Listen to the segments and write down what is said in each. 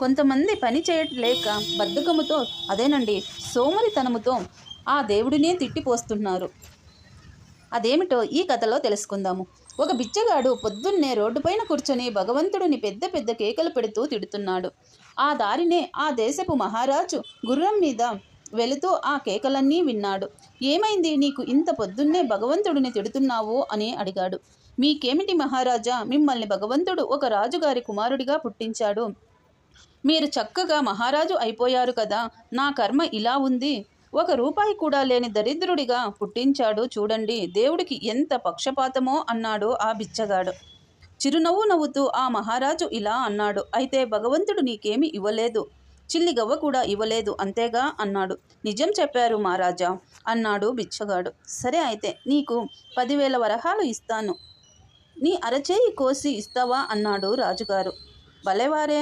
కొంతమంది పని చేయలేక బద్ధకముతో, అదేనండి సోమరితనముతో ఆ దేవుడినే తిట్టిపోస్తున్నారు. అదేమిటో ఈ కథలో తెలుసుకుందాము. ఒక బిచ్చగాడు పొద్దున్నే రోడ్డుపైన కూర్చొని భగవంతుడిని పెద్ద పెద్ద కేకలు పెడుతూ తిడుతున్నాడు. ఆ దారినే ఆ దేశపు మహారాజు గుర్రం మీద వెళుతూ ఆ కేకలన్నీ విన్నాడు. ఏమైంది, నీకు ఇంత పొద్దున్నే భగవంతుడిని తిడుతున్నావు అని అడిగాడు. మీకేమిటి మహారాజా, మిమ్మల్ని భగవంతుడు ఒక రాజుగారి కుమారుడిగా పుట్టించాడు. మీరు చక్కగా మహారాజు అయిపోయారు కదా. నా కర్మ ఇలా ఉంది. ఒక రూపాయి కూడా లేని దరిద్రుడిగా పుట్టించాడు చూడండి. దేవుడికి ఎంత పక్షపాతమో అన్నాడు ఆ బిచ్చగాడు. చిరునవ్వు నవ్వుతూ ఆ మహారాజు ఇలా అన్నాడు. అయితే భగవంతుడు నీకేమీ ఇవ్వలేదు, చిల్లి గవ్వ కూడా ఇవ్వలేదు అంతేగా అన్నాడు. నిజం చెప్పారు మహారాజా అన్నాడు బిచ్చగాడు. సరే అయితే నీకు 10,000 వరహాలు ఇస్తాను, నీ అరచేయి కోసి ఇస్తావా అన్నాడు రాజుగారు. భలేవారే,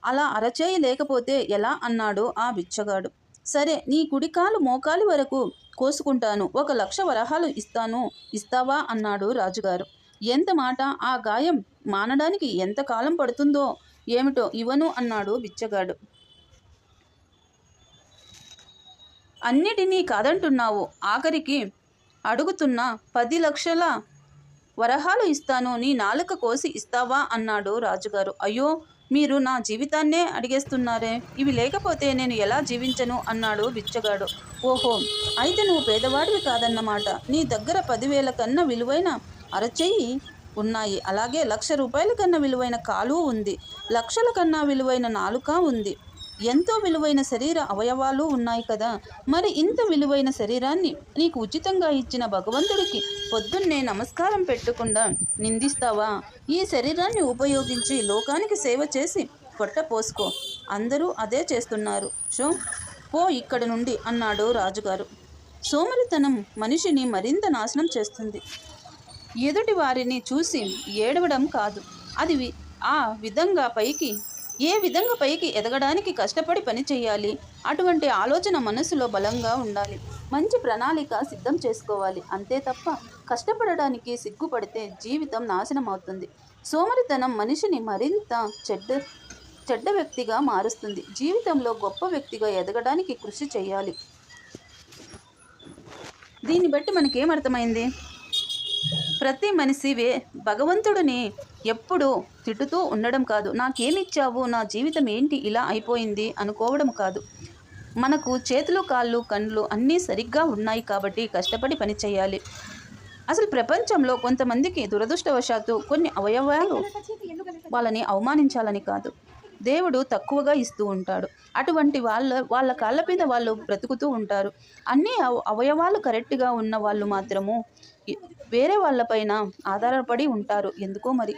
అలా అరచేయి లేకపోతే ఎలా అన్నాడు ఆ బిచ్చగాడు. సరే, నీ కుడికాలు మోకాలి వరకు కోసుకుంటాను, 1,00,000 వరహాలు ఇస్తాను, ఇస్తావా అన్నాడు రాజుగారు. ఎంత మాట, ఆ గాయం మానడానికి ఎంత కాలం పడుతుందో ఏమిటో, ఇవ్వను అన్నాడు బిచ్చగాడు. అన్నిటినీ కాదంటున్నావు, ఆఖరికి అడుగుతున్నా 10,00,000 వరహాలు ఇస్తాను, నీ నాలుక కోసి ఇస్తావా అన్నాడు రాజుగారు. అయ్యో, మీరు నా జీవితాన్నే అడిగేస్తున్నారే, ఇవి లేకపోతే నేను ఎలా జీవించను అన్నాడు బిచ్చగాడు. ఓహో, అయితే నువ్వు పేదవాడివి కాదన్నమాట. నీ దగ్గర 10,000 కన్నా విలువైన అరచెయ్యి ఉన్నాయి, అలాగే 1,00,000 రూపాయల కన్నా విలువైన కాలు ఉంది, లక్షల కన్నా విలువైన నాలుక ఉంది, ఎంతో విలువైన శరీర అవయవాలు ఉన్నాయి కదా. మరి ఇంత విలువైన శరీరాన్ని నీకు ఉచితంగా ఇచ్చిన భగవంతుడికి పొద్దున్నే నమస్కారం పెట్టకుండా నిందిస్తావా? ఈ శరీరాన్ని ఉపయోగించి లోకానికి సేవ చేసి పొట్ట పోసుకో. అందరూ అదే చేస్తున్నారు. పో ఇక్కడి నుండి అన్నాడు రాజుగారు. సోమరితనం మనిషిని మరింత నాశనం చేస్తుంది. ఎదుటి వారిని చూసి ఏడవడం కాదు, అది ఏ విధంగా పైకి ఎదగడానికి కష్టపడి పని చేయాలి. అటువంటి ఆలోచన మనసులో బలంగా ఉండాలి. మంచి ప్రణాళిక సిద్ధం చేసుకోవాలి. అంతే తప్ప కష్టపడడానికి సిగ్గుపడితే జీవితం నాశనం అవుతుంది. సోమరితనం మనిషిని మరింత చెడ్డ వ్యక్తిగా మారుస్తుంది. జీవితంలో గొప్ప వ్యక్తిగా ఎదగడానికి కృషి చేయాలి. దీన్ని బట్టి మనకేమర్థమైంది? ప్రతి మనిషి భగవంతుడిని ఎప్పుడూ తిట్టుతూ ఉండడం కాదు, నాకేమిచ్చావు, నా జీవితం ఏంటి ఇలా అయిపోయింది అనుకోవడం కాదు. మనకు చేతులు కాళ్ళు కళ్ళు అన్నీ సరిగ్గా ఉన్నాయి కాబట్టి కష్టపడి పని చేయాలి. అసలు ప్రపంచంలో కొంతమందికి దురదృష్టవశాత్తు కొన్ని అవయవాలు వాళ్ళని అవమానించాలని కాదు, దేవుడు తక్కువగా ఇస్తూ ఉంటాడు. అటువంటి వాళ్ళ కాళ్ళ మీద వాళ్ళు బ్రతుకుతూ ఉంటారు. అన్ని అవయవాలు కరెక్ట్గా ఉన్న వాళ్ళు మాత్రము వేరే వాళ్ళపైన ఆధారపడి ఉంటారు. ఎందుకో మరి.